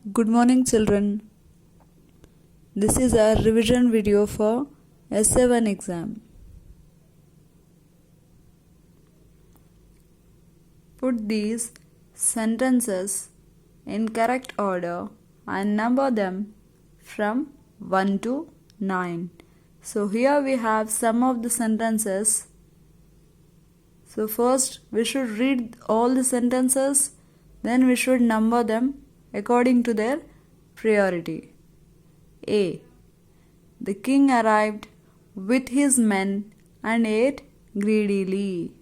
Good morning, children. This is our revision video for SA1 exam. Put these sentences in correct order and number them from 1 to 9. So here we have some of the sentences. So first we should read all the sentences, then we should number them according to their priority. A. The king arrived with his men and ate greedily.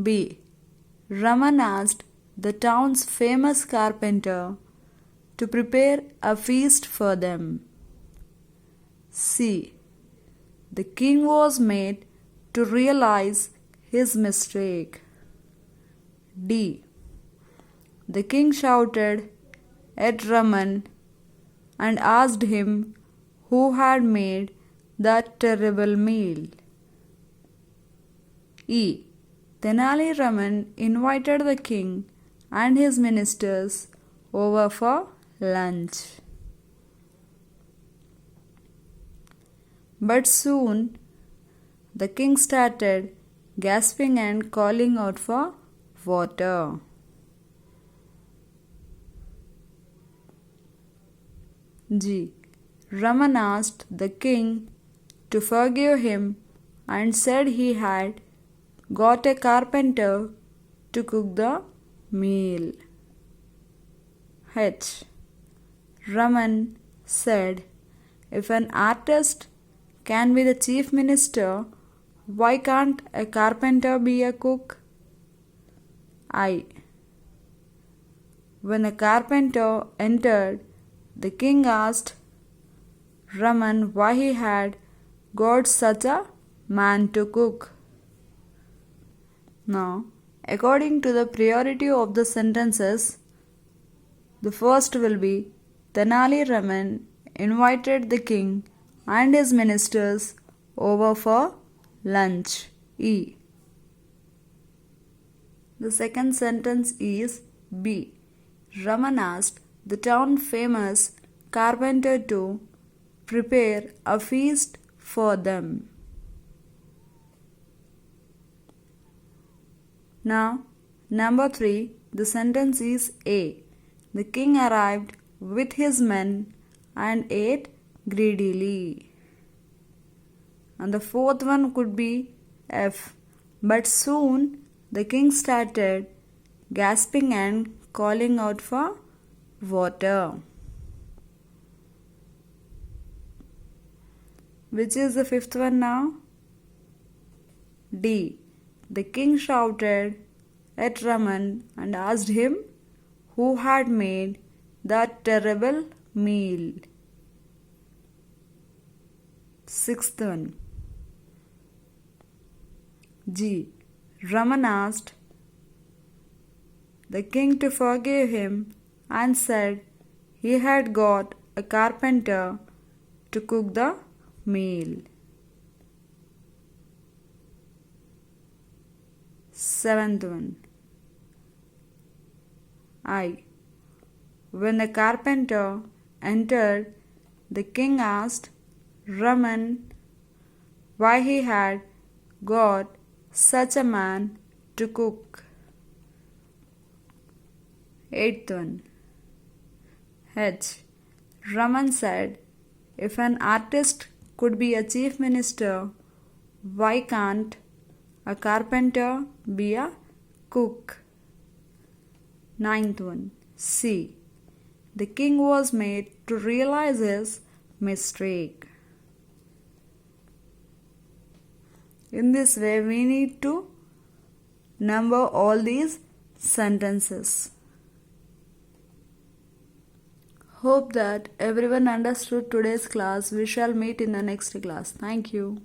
B. Raman asked the town's famous carpenter to prepare a feast for them. C. The king was made to realize his mistake. D. The king shouted at Raman and asked him who had made that terrible meal. E. Tenali Raman invited the king and his ministers over for lunch. But soon the king started gasping and calling out for water. G. Raman asked the king to forgive him and said he had got a carpenter to cook the meal. H. Raman said, if an artist can be the chief minister, why can't a carpenter be a cook? I. When the carpenter entered, the king asked Raman why he had got such a man to cook. Now, according to the priority of the sentences, the first will be Tenali Raman invited the king and his ministers over for lunch. E. The second sentence is B. Raman asked the town famous carpenter to prepare a feast for them. Now, number 3, the sentence is A. The king arrived with his men and ate greedily. And the fourth one could be F. But soon the king started gasping and calling out for water. Which is the fifth one now? D. The king shouted at Raman and asked him who had made that terrible meal. Sixth one. G. Raman asked the king to forgive him and said he had got a carpenter to cook the meal. Seventh one. I. When the carpenter entered, the king asked Raman why he had got such a man to cook. Eighth one. H. Raman said, if an artist could be a chief minister, why can't a carpenter be a cook? Ninth one. C. The king was made to realize his mistake. In this way, we need to number all these sentences. Hope that everyone understood today's class. We shall meet in the next class. Thank you.